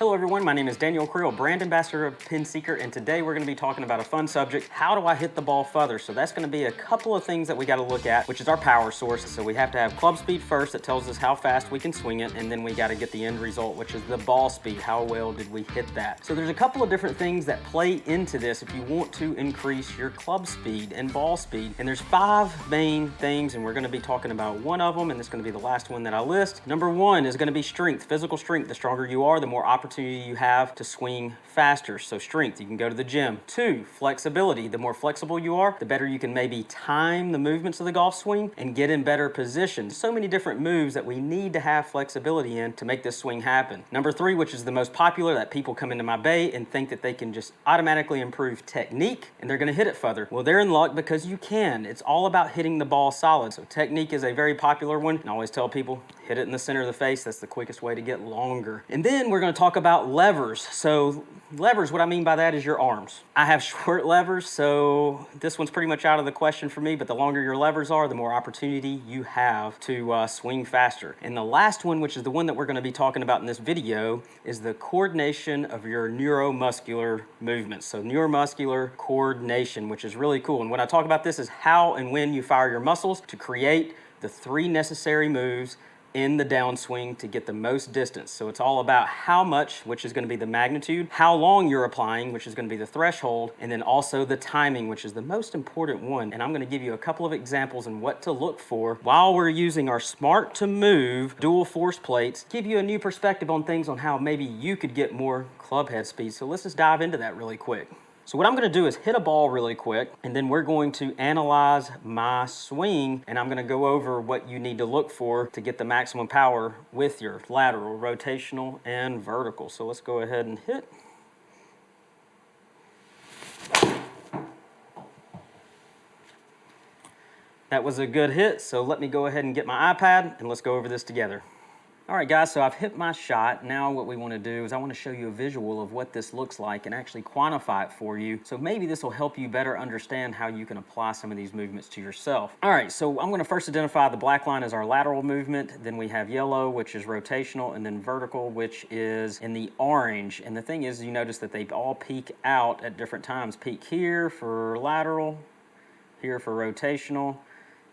Hello everyone, my name is Daniel Creel, brand ambassador of PinSeeker, and today we're going to be talking about a fun subject, how do I hit the ball further? So that's going to be a couple of things that we got to look at, which is our power source. So we have to have club speed first that tells us how fast we can swing it, and then we got to get the end result, which is the ball speed. How well did we hit that? So there's a couple of different things that play into this if you want to increase your club speed and ball speed. And there's 5 main things, and we're going to be talking about one of them, and it's going to be the last one that I list. Number 1 is going to be strength, physical strength. The stronger you are, the more opportunity you have to swing faster. So strength, you can go to the gym. 2, flexibility. The more flexible you are, the better you can maybe time the movements of the golf swing and get in better positions. So many different moves that we need to have flexibility in to make this swing happen. Number 3, which is the most popular, that people come into my bay and think that they can just automatically improve technique and they're gonna hit it further. Well, they're in luck because you can. It's all about hitting the ball solid. So technique is a very popular one. And I always tell people, hit it in the center of the face. That's the quickest way to get longer. And then we're gonna talk about levers. So levers, what I mean by that is your arms. I have short levers, so this one's pretty much out of the question for me, but the longer your levers are, the more opportunity you have to swing faster. And the last one, which is the one that we're gonna be talking about in this video, is the coordination of your neuromuscular movements. So neuromuscular coordination, which is really cool. And when I talk about this is how and when you fire your muscles to create the 3 necessary moves in the downswing to get the most distance. So it's all about how much, which is going to be the magnitude, how long you're applying, which is going to be the threshold, and then also the timing, which is the most important one. And I'm going to give you a couple of examples and what to look for while we're using our Smart to Move dual force plates, give you a new perspective on things on how maybe you could get more club head speed. So let's just dive into that really quick. So what I'm going to do is hit a ball really quick, and then we're going to analyze my swing, and I'm going to go over what you need to look for to get the maximum power with your lateral, rotational, and vertical. So let's go ahead and hit. That was a good hit, so let me go ahead and get my iPad, and let's go over this together. All right, guys, so I've hit my shot. Now what we want to do is I want to show you a visual of what this looks like and actually quantify it for you. So maybe this will help you better understand how you can apply some of these movements to yourself. All right, so I'm going to first identify the black line as our lateral movement. Then we have yellow, which is rotational, and then vertical, which is in the orange. And the thing is, you notice that they all peak out at different times. Peak here for lateral, here for rotational,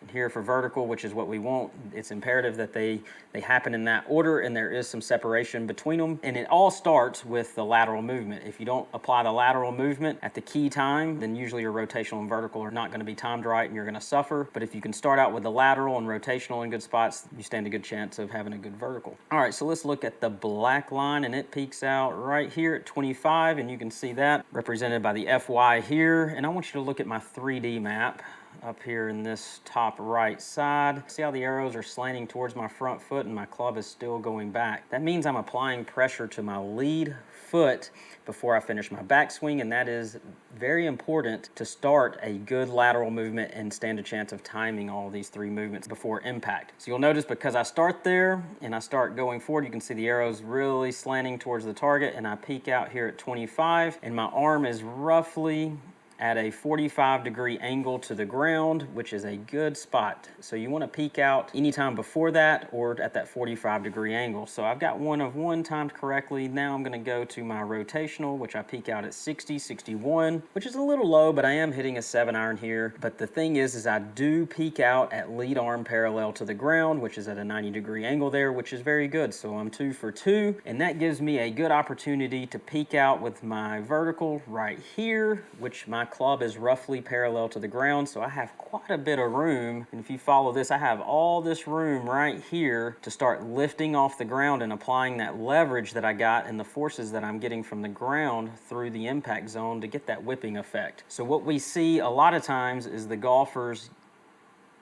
and here for vertical, which is what we want. It's imperative that they happen in that order, and there is some separation between them. And it all starts with the lateral movement. If you don't apply the lateral movement at the key time, then usually your rotational and vertical are not going to be timed right and you're going to suffer. But if you can start out with the lateral and rotational in good spots, you stand a good chance of having a good vertical. All right, so let's look at the black line, and it peaks out right here at 25, and you can see that represented by the FY here. And I want you to look at my 3D map up here in this top right side. See how the arrows are slanting towards my front foot and my club is still going back. That means I'm applying pressure to my lead foot before I finish my backswing, and that is very important to start a good lateral movement and stand a chance of timing all these 3 movements before impact. So you'll notice because I start there and I start going forward, you can see the arrows really slanting towards the target, and I peak out here at 25, and my arm is roughly at a 45-degree angle to the ground, which is a good spot. So you want to peak out anytime before that or at that 45-degree angle. So I've got 1 of 1 timed correctly. Now I'm going to go to my rotational, which I peak out at 60, 61, which is a little low, but I am hitting a 7-iron here. But the thing is I do peak out at lead arm parallel to the ground, which is at a 90-degree angle there, which is very good. So I'm 2 for 2, and that gives me a good opportunity to peak out with my vertical right here, which my club is roughly parallel to the ground, so I have quite a bit of room. And if you follow this, I have all this room right here to start lifting off the ground and applying that leverage that I got and the forces that I'm getting from the ground through the impact zone to get that whipping effect. So what we see a lot of times is the golfers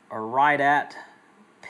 are right at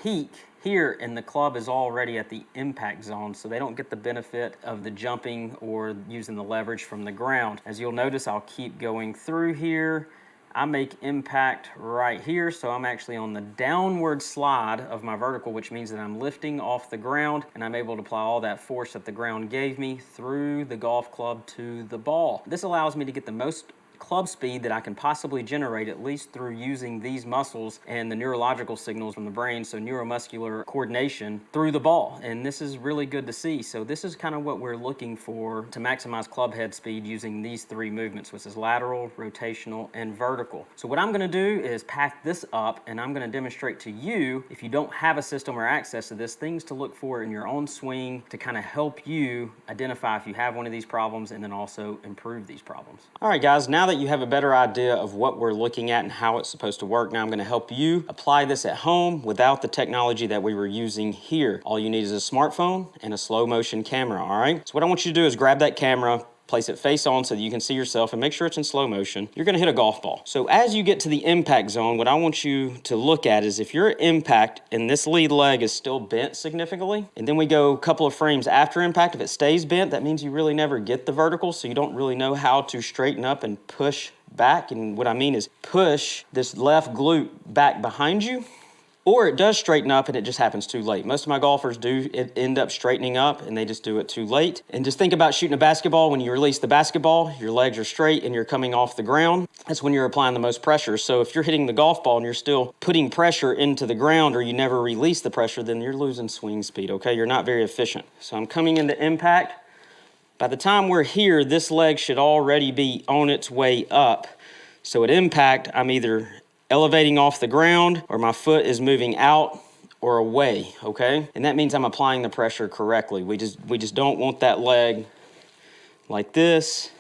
peak here, and the club is already at the impact zone, so they don't get the benefit of the jumping or using the leverage from the ground. As you'll notice, I'll keep going through here. I make impact right here, so I'm actually on the downward slide of my vertical, which means that I'm lifting off the ground, and I'm able to apply all that force that the ground gave me through the golf club to the ball. This allows me to get the most club speed that I can possibly generate, at least through using these muscles and the neurological signals from the brain, so neuromuscular coordination through the ball. And this is really good to see. So this is kind of what we're looking for to maximize club head speed using these three movements, which is lateral, rotational, and vertical. So what I'm gonna do is pack this up, and I'm gonna demonstrate to you, if you don't have a system or access to this, things to look for in your own swing to kind of help you identify if you have one of these problems and then also improve these problems. All right, guys, now that you have a better idea of what we're looking at and how it's supposed to work, now I'm gonna help you apply this at home without the technology that we were using here. All you need is a smartphone and a slow motion camera, all right? So what I want you to do is grab that camera, place it face on so that you can see yourself, and make sure it's in slow motion. You're gonna hit a golf ball. So as you get to the impact zone, what I want you to look at is if your impact and this lead leg is still bent significantly, and then we go a couple of frames after impact, if it stays bent, that means you really never get the vertical, so you don't really know how to straighten up and push back. And what I mean is push this left glute back behind you, or it does straighten up and it just happens too late. Most of my golfers do end up straightening up and they just do it too late. And just think about shooting a basketball. When you release the basketball, your legs are straight and you're coming off the ground. That's when you're applying the most pressure. So if you're hitting the golf ball and you're still putting pressure into the ground, or you never release the pressure, then you're losing swing speed, okay? You're not very efficient. So I'm coming into impact. By the time we're here, this leg should already be on its way up. So at impact, I'm either elevating off the ground or my foot is moving out or away, okay? And that means I'm applying the pressure correctly. We just don't want that leg like this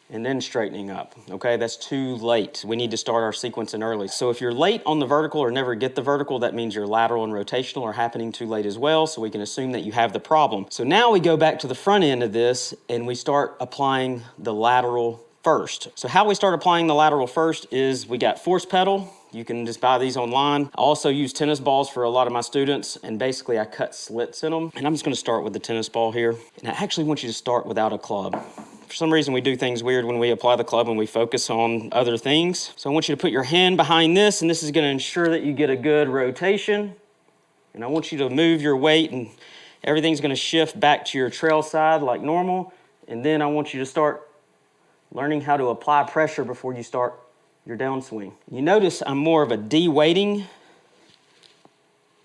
and then straightening up, okay? That's too late. We need to start our sequencing early. So if you're late on the vertical or never get the vertical, that means your lateral and rotational are happening too late as well, so we can assume that you have the problem. So now we go back to the front end of this and we start applying the lateral first. So how we start applying the lateral first is we got force pedal. You can just buy these online. I also use tennis balls for a lot of my students, and basically I cut slits in them. And I'm just gonna start with the tennis ball here. And I actually want you to start without a club. For some reason, we do things weird when we apply the club and we focus on other things. So I want you to put your hand behind this, and this is gonna ensure that you get a good rotation. And I want you to move your weight, and everything's gonna shift back to your trail side like normal. And then I want you to start learning how to apply pressure before you start your downswing. You notice I'm more of a de-weighting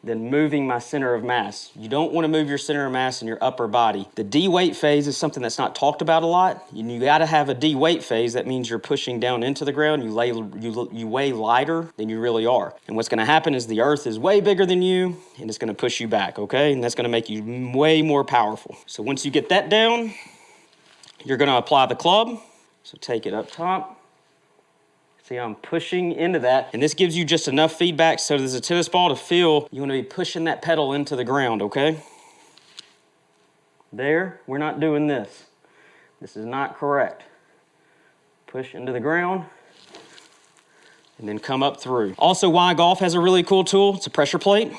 than moving my center of mass. You don't want to move your center of mass in your upper body. The de-weight phase is something that's not talked about a lot. You got to have a de-weight phase. That means you're pushing down into the ground. You weigh lighter than you really are. And what's going to happen is the earth is way bigger than you, and it's going to push you back, okay? And that's going to make you way more powerful. So once you get that down, you're going to apply the club. So take it up top. See how I'm pushing into that. And this gives you just enough feedback so there's a tennis ball to feel you want to be pushing that pedal into the ground, okay? There, we're not doing this. This is not correct. Push into the ground and then come up through. Also, Y Golf has a really cool tool. It's a pressure plate.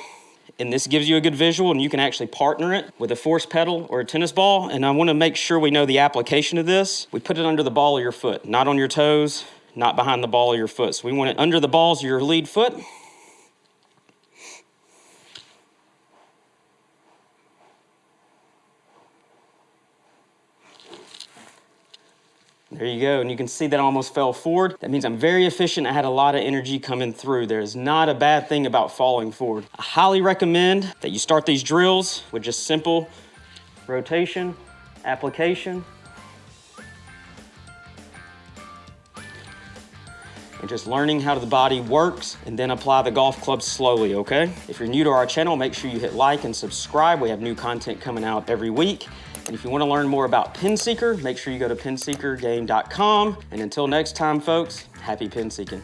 And this gives you a good visual, and you can actually partner it with a force pedal or a tennis ball. And I want to make sure we know the application of this. We put it under the ball of your foot, not on your toes, not behind the ball of your foot. So we want it under the balls of your lead foot. There you go, and you can see that I almost fell forward. That means I'm very efficient. I had a lot of energy coming through. There is not a bad thing about falling forward. I highly recommend that you start these drills with just simple rotation, application, and just learning how the body works, and then apply the golf club slowly, okay? If you're new to our channel, make sure you hit like and subscribe. We have new content coming out every week. And if you want to learn more about PinSeeker, make sure you go to pinseekergame.com. And until next time, folks, happy pin seeking.